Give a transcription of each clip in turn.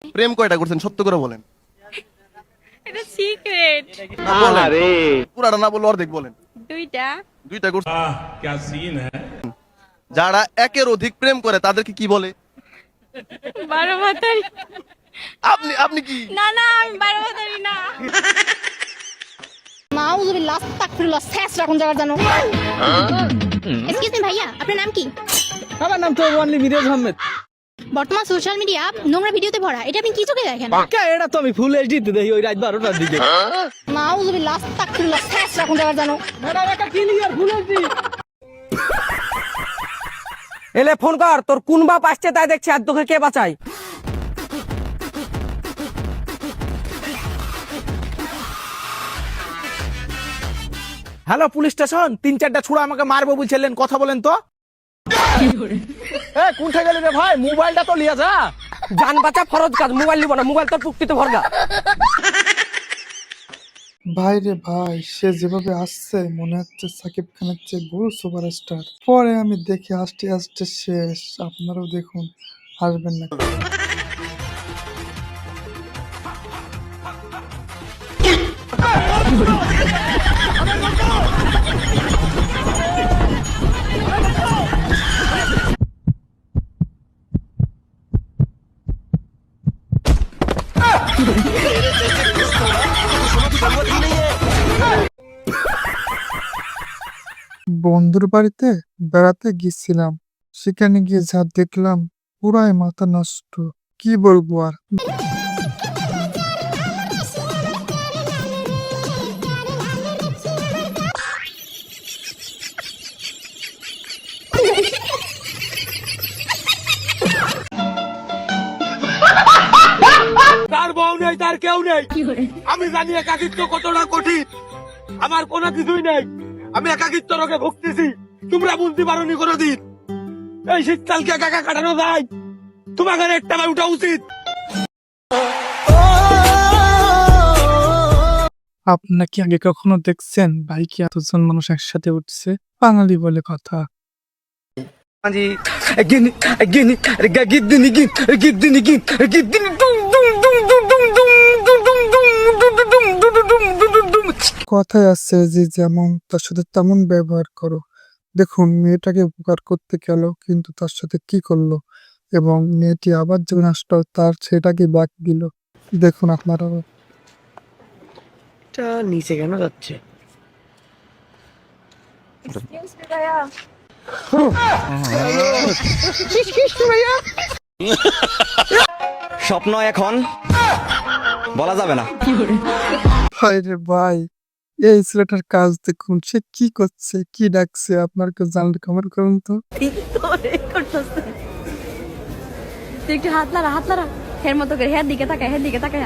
প্রেম কয়টা করছেন সত্য করে বলেন। এটা সিক্রেট। না বলেন, পুরাটা না বলে অর্ধেক বলেন। দুইটা। দুইটা করছেন। क्या सीन है। যারা একের অধিক প্রেম করে তাদেরকে কি বলে? 12 ভাতারি। আপনি আপনি কি? না না, আমি 12 ভাতারি না। মাউযুবিল্লাহ আস্তাগফিরুল্লাহ শেষ রাখুন জায়গা জানো। এক্সকিউজ মি ভাইয়া, আপনার নাম কি? আমার নাম তো ওয়ানলি মিরাজ আহমেদ। বর্তমান সোশ্যাল মিডিয়া নোংরা ভিডিওতে ভরা, এটা আপনি কি চোখে দেখেন? কে এটা তো আমি ফুল এইচডি তে দেখি ওই রাত 12টার দিকে। মাউযুবিল্লাহ আস্তাগফিরুল্লাহ শেষ রাখুন জায়গা জানো। ম্যাডাম এটা ক্লিয়ার ফুল এইচডি। এলে ফোন কর, তোর কোন বাপ আসছে তাই দেখছি, আর তোকে কে বাঁচাই? হ্যালো পুলিশ স্টেশন, 3-4টা ছুড়া আমাকে মারবো বলছিলেন, কথা বলেন তো। এ কোনটা গেলি রে ভাই, মোবাইলটা তো লিয়া যা। জান বাঁচা ফরজ কাজ, মোবাইল নিব না, মোবাইল তোর পুক্তিতে ভরগা। ভাই রে ভাই, সে যেভাবে আসছে মনে হচ্ছে সাকিব খানের চেয়ে বড় সুপারস্টার। পরে আমি দেখে আস্তে আস্তে শেষ। আপনারাও দেখুন, হাসবেন না। বন্ধুর বাড়িতে বেড়াতে গিয়েছিলাম, সেখানে গিয়ে যা দেখলাম পুরাই মাথা নষ্ট। কি বলবো আর। তার বউ নেই, তার কেউ নেই। আমি জানি একাকিত্ব কতটা কঠিন। আমার কোনো কিছুই নেই, আমি একাকিত্ব রোগে ভুগতেছি। তোমরা বুঝতে পারোনি কোনোদিন এই শীতকালকে একা একা কাটানো যায়। তোমাদের একটা বার উঠা উচিত। আপনারা কি আগে কখনো দেখছেন বাইকে এতজন মানুষ একসাথে উঠছে? বাঙালি বলে কথা। কথায় আছে যে যেমন তার সাথে তেমন ব্যবহার করো। দেখুন, মেয়েটাকে উপকার করতে গেল কিন্তু তার সাথে কি করলো, এবং মেয়েটি আবার যখন আসলো তার সেটাকে বাক দিল। দেখুন আপনারা। নিচে কেন যাচ্ছে? স্বপ্ন এখন বলা যাবে না। ভাই রে ভাই, এই ছেলেটার কাজ দেখুন, সে কি করছে, কি ডাকছে। আপনার কেউ জানলে কমেন্ট করুন তো। তুই একটু হাত লাড়া, হাত লাড়া। হের মতো করে হের দিকে তাকায়, হের দিকে তাকায়।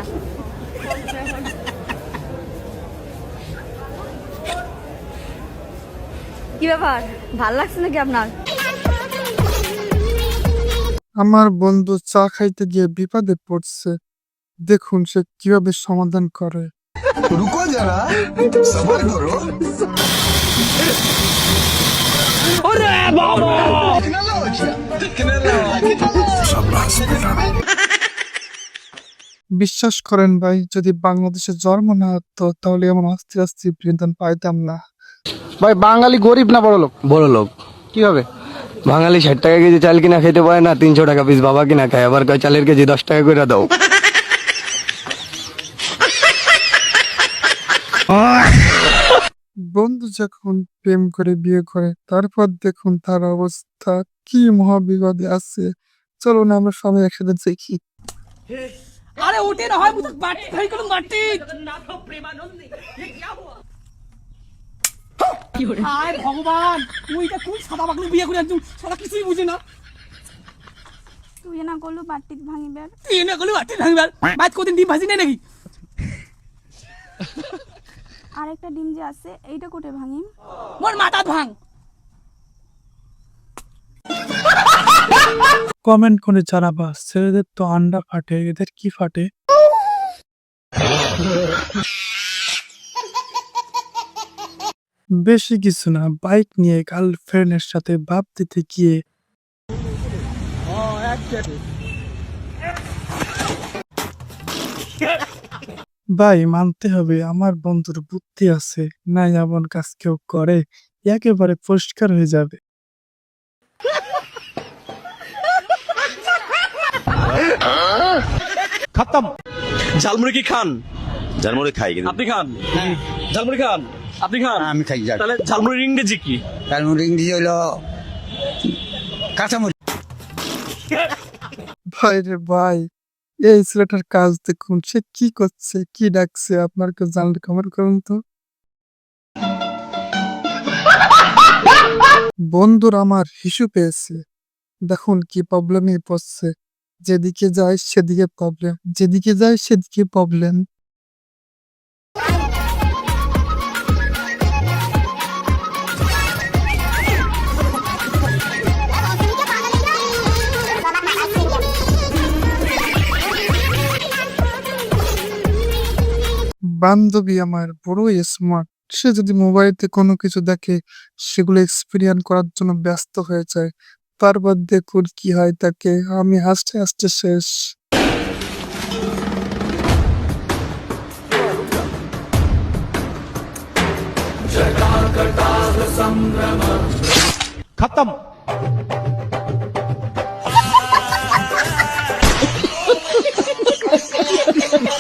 কি ব্যাপার, ভাল লাগছে নাকি আপনার? আমার বন্ধু চা খাইতে গিয়ে বিপদে পড়ছে, দেখুন সে কিভাবে সমাধান করে। रुको जरा, सबर करो। বিশ্বাস করেন ভাই, যদি বাংলাদেশে জন্ম না হতো তাহলে এমন অস্থির অস্থির বিনোদন পাইতাম না। ভাই বাঙালি গরিব না বড় লোক? বড় লোক। কিভাবে? বাঙালি 60 টাকা কেজি চাল কিনা খেতে পারে না, 300 টাকা পিস বাবা কিনা খায়, আবার কয় চালের কেজি 10 টাকা করে দাও। বন্ধু যখন প্রেম করে বিয়ে করে, তারপর দেখুন তার অবস্থা কি মহাবিপদে আছে। চলুন আমরা সবাই একসাথে দেখি। আরে উঠে না হয়, মুতক মাটি ভাই কোন মাটি। আয় ভগবান, তুই এটা কোন সাদা বাকলু বিয়ে করে আনছু, সারা কিছুই বুঝি না। তুই না করলো বাটি ভাঙিবার। তুই না গলি মাটি ভাঙবার, বাদ কদিন ডিম ভাজি নাই নাকি? আরেকটা ডিম যে আছে, এইটা কোটে ভাঙিম। মোর মাথা ভাঙ। কমেন্ট করে জানাবা, ছেলেদের তো আন্ডা ফাটে, এদের কি ফাটে? বেশি কিছু না, বাইক নিয়ে গার্লফ্রেন্ডের সাথে ভাব দিতে গিয়ে ভাই মানতে হবে আমার বন্ধুর বুদ্ধি আছে, নাই এমন কাজ কেউ করে একেবারে পরিষ্কার হয়ে যাবে। খতম। ঝালমুড়ি কি খান? ঝালমুড়ি খাই কিন্তু আপনি খান? ঝালমুড়ি খান? আপনি খান? আমি খাই যা তাহলে ঝালমুড়ির ইংরেজি কি? ঝালমুড়ি ইংরেজি হলো কাঁচামরিচ। ভাই রে ভাই, এই ছেলেটার কাজ দেখুন, সে কি করছে, কি ডাকছে, আপনার কেউ জানলে কমেন্ট করুন তো। বন্ধুর আমার হিসু পেয়েছে, দেখুন কি প্রবলেমে পড়ছে। যেদিকে যায় সেদিকে প্রবলেম, যেদিকে যায় সেদিকে প্রবলেম। বান্ধবী আমার বড়ই স্মার্ট, সে যদি মোবাইলে কোনো কিছু দেখে সেগুলো এক্সপিরিয়েন্স করার জন্য ব্যস্ত হয়ে যায়। তারপর দেখুন কি হয় তাকে, আমি হাসতে হাসতে শেষ। খতম।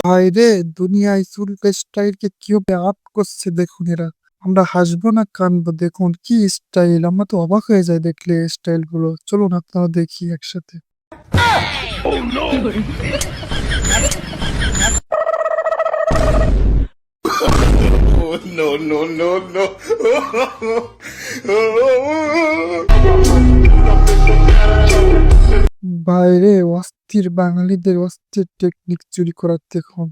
ভাই রে, দুনিয়ায় চুল স্টাইলকে কিভাবে আপ করছে দেখুন এরা। আমরা হাসবো না কানবো, দেখুন কি স্টাইল, আমরা তো অবাক হয়ে যায় দেখলে স্টাইল গুলো। চলুন আপনারা দেখি একসাথে। no, no, no, no. বাইরে অস্থির বাঙালিদের অস্থির টেকনিক চুরি করার দেখুন।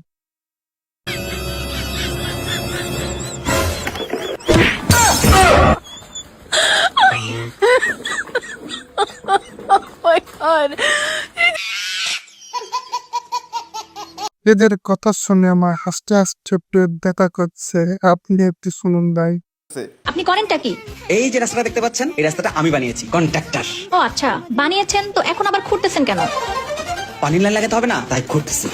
এদের কথা শুনে আমার হাসতে হাসতে পেট ব্যথা করছে, আপনি একটু শুনুন ভাই। আপনি করেনটা কি? এই যে রাস্তাটা দেখতে পাচ্ছেন, এই রাস্তাটা আমি বানিয়েছি, কন্ট্রাক্টর। ও আচ্ছা, বানিয়েছেন তো এখন আবার খুঁড়তেছেন কেন? পানির লাইন লাগাতে হবে না, তাই করতেছি।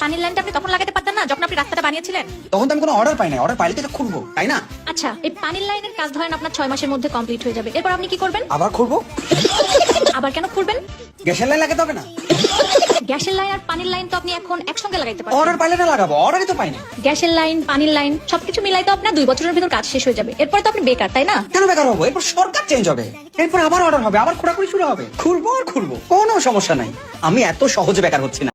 পানির লাইনটা আপনি তখন লাগাতে পারতেন না যখন আপনি রাস্তাটা বানিয়েছিলেন? তখন তো আমি কোনো অর্ডার পাই না, অর্ডার পাইলে তো খুলবো, তাই না? আচ্ছা, এই পানির লাইনের কাজ ধরেন আপনার 6 মাসের মধ্যে কমপ্লিট হয়ে যাবে, এরপর আপনি কি করবেন? আবার খুলবো। আবার কেন খুলবেন? গ্যাসের লাইন লাগাতে হবে না? গ্যাসের লাইন আর পানির লাইন তো আপনি এখন একসঙ্গে লাগাইতে পারেন। অর্ডার পাইলে না লাগাবো, অর্ডারই তো পাই না। গ্যাসের লাইন, পানির লাইন সবকিছু মিলাই তো আপনার 2 বছরের ভিতর কাজ শেষ হয়ে যাবে, এরপরে তো আপনি বেকার, তাই না? কেন বেকার হবো? এরপর সরকার চেঞ্জ হবে, এরপর আবার অর্ডার হবে, আবার খোঁড়াখুড়ি শুরু হবে, খুলবো আর খুলবো, কোনো সমস্যা নাই। আমি এত সহজে বেকার হচ্ছি না।